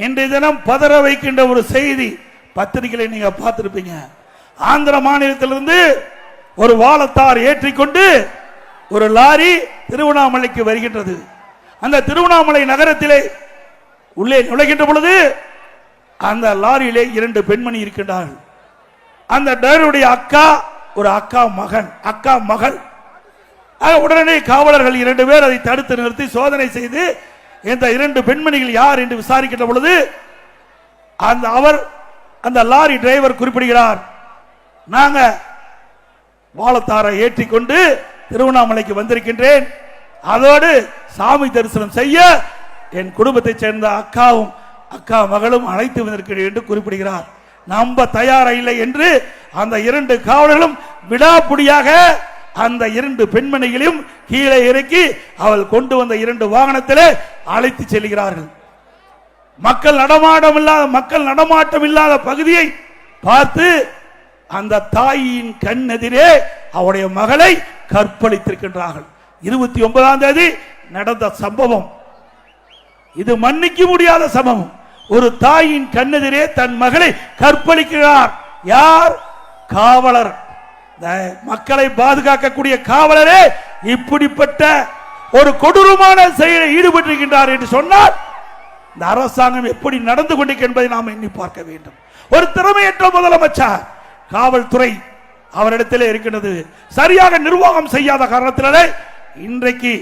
இன்றைய தினம் பதற வைக்கின்ற ஒரு செய்தி பத்திரிகைகளை நீங்க பார்த்திருப்பீங்க. ஆந்திர மாநிலத்திலிருந்து ஒரு வாழத்தார் ஏற்றிக்கொண்டு ஒரு லாரி திருவண்ணாமலைக்கு வருகின்றது. அந்த திருவண்ணாமலை நகரத்திலே உள்ளே நுழைகின்ற பொழுது அந்த லாரியிலே 2 பெண்மணி இருக்கின்றார்கள். அந்த டிரைவருடைய அக்கா, ஒரு அக்கா மகள். உடனே காவலர்கள் 2 பேர் அதை தடுத்து நிறுத்தி சோதனை செய்து இந்த 2 பெண்மணிகள் யார் என்று விசாரிக்கின்ற பொழுது அந்த லாரி டிரைவர் குறிப்பிடுகிறார், நாங்க வாழத்தாரை ஏற்றிக்கொண்டு திருவண்ணாமலைக்கு வந்திருக்கின்றேன், அதோடு சாமி தரிசனம் செய்ய என் குடும்பத்தை சேர்ந்த அக்காவும் அக்கா மகளும் அழைத்து வந்திருக்கிறேன் என்று குறிப்பிடுகிறார். நம்ப தயாரா இல்லை என்று அந்த 2 காவலர்களும் விடாப்புடியாக அந்த 2 பெண்மணிகளையும் கீழே இறக்கி அவள் கொண்டு வந்த 2 வாகனத்திலே அழைத்து செல்கிறார்கள். மக்கள் நடமாட்டம் இல்லாத பகுதியை பார்த்து அந்த தாயின் கண் எதிரே அவருடைய மகளை கற்பழித்திருக்கின்றார்கள். 29ஆம் தேதி நடந்த சம்பவம். இது மன்னிக்க முடியாத சம்பவம். ஒரு தாயின் கண்ணெதிரே தன் மகளை கற்பழிக்கிறார். யார்? காவலர். மக்களை பாதுகாக்கக்கூடிய காவலரே இப்படிப்பட்ட ஒரு கொடூரமான செயலில் ஈடுபட்டிருக்கின்றார் என்று சொன்னால் இந்த அரசாங்கம் எப்படி நடந்து கொண்டிருக்கிறது என்பதை நாம் எண்ணி பார்க்க வேண்டும். ஒரு திறமையற்ற முதலமைச்சர், காவல்துறை அவரிடத்திலே இருக்கின்றது. சரியாக நிர்வாகம் செய்யாத காரணத்தினாலே இன்றைக்கு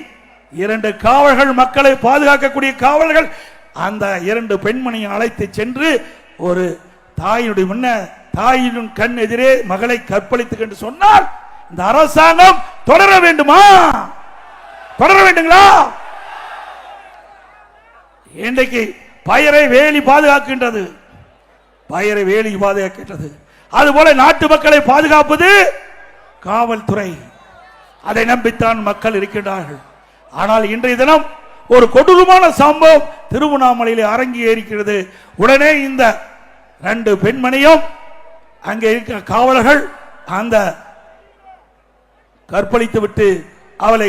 2 காவலர்கள், மக்களை பாதுகாக்கக்கூடிய காவலர்கள் அந்த 2 பெண்மணியை அழைத்து சென்று ஒரு தாயின் கண் எதிரே மகளை கற்பழித்து என்று சொன்னால் இந்த அரசாங்கம் தொடர வேண்டுமா? தொடர வேண்டுங்களா? இன்றைக்கு பயரை வேலி பாதுகாக்கின்றது. அதுபோல நாட்டு மக்களை பாதுகாப்பது காவல்துறை. அதை நம்பித்தான் மக்கள் இருக்கின்றார்கள். ஆனால் இன்றைய தினம் ஒரு கொடூரமான சம்பவம் திருவண்ணாமலையில் அரங்கேறிக்கிறது. உடனே இந்த 2 பெண்மணியும் அங்கே இருக்கிற காவலர்கள் அந்த கற்பழித்து விட்டு அவளை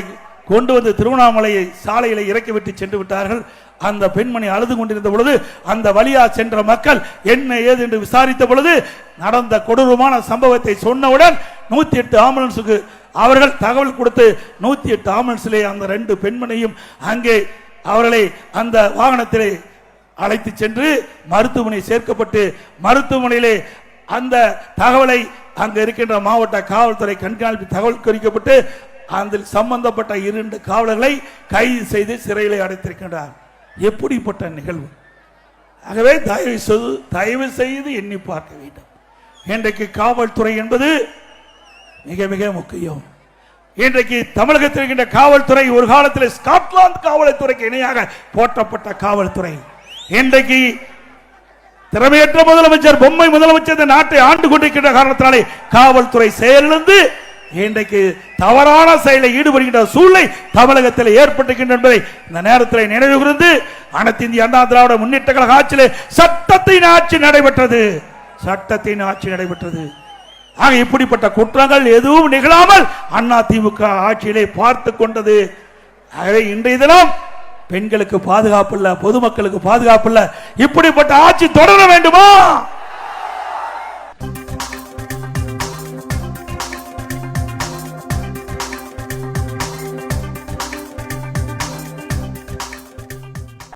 கொண்டு வந்து திருவண்ணாமலையை சாலையில இறக்கிவிட்டு சென்று விட்டார்கள். அந்த பெண்மணி அழுது கொண்டிருந்த பொழுது அந்த வழியா சென்ற மக்கள் என்ன ஏது என்று விசாரித்த பொழுது நடந்த கொடூரமான சம்பவத்தை சொன்னவுடன் 108 ஆம்புலன்ஸுக்கு அவர்கள் தகவல் கொடுத்து 108 ஆம்புலன்ஸிலே அந்த 2 பெண்மணியும் அங்கே அவர்களை அந்த வாகனத்திலே அழைத்து சென்று மருத்துவமனை சேர்க்கப்பட்டு மருத்துவமனையிலே அந்த தகவலை அங்கு இருக்கின்ற மாவட்ட காவல்துறை கண்காணிப்பு தகவல் குறிக்கப்பட்டு அதில் சம்பந்தப்பட்ட 2 காவலர்களை கைது செய்து சிறையிலே அடைத்திருக்கின்றார். எப்படிப்பட்ட நிகழ்வு! ஆகவே தயவு செய்து எண்ணி பார்க்க வேண்டும். இன்றைக்கு காவல்துறை என்பது மிக மிக முக்கியம். இன்றைக்கு தமிழகத்தில் இருக்கின்ற காவல்துறை ஒரு காலத்தில் ஸ்காட்லாந்து காவல்துறைக்கு இணையாக போற்றப்பட்ட காவல்துறை. இன்றைக்கு திறமையற்ற முதலமைச்சர், பொம்மை முதலமைச்சர் இந்த நாட்டை ஆண்டு கொண்டிருக்கின்ற காரணத்தினாலே காவல்துறை செயலிழந்து இன்றைக்கு தவறான செயலில் ஈடுபடுகின்ற சூழ்நிலை தமிழகத்தில் ஏற்பட்டிருக்கின்ற என்பதை இந்த நேரத்தில் நினைவு கூர்ந்து அனைத்து இந்திய அண்ணா திராவிட முன்னேற்ற கழக ஆட்சியிலே சட்டத்தின் ஆட்சி நடைபெற்றது. ஆக இப்படிப்பட்ட குற்றங்கள் எதுவும் நிகழாமல் அண்ணா திமுக ஆட்சியிலே பார்த்து கொண்டது. ஆகவே இன்றைய தினம் பெண்களுக்கு பாதுகாப்பு இல்ல, பொதுமக்களுக்கு பாதுகாப்பு இல்ல. இப்படிப்பட்ட ஆட்சி தொடர வேண்டுமா?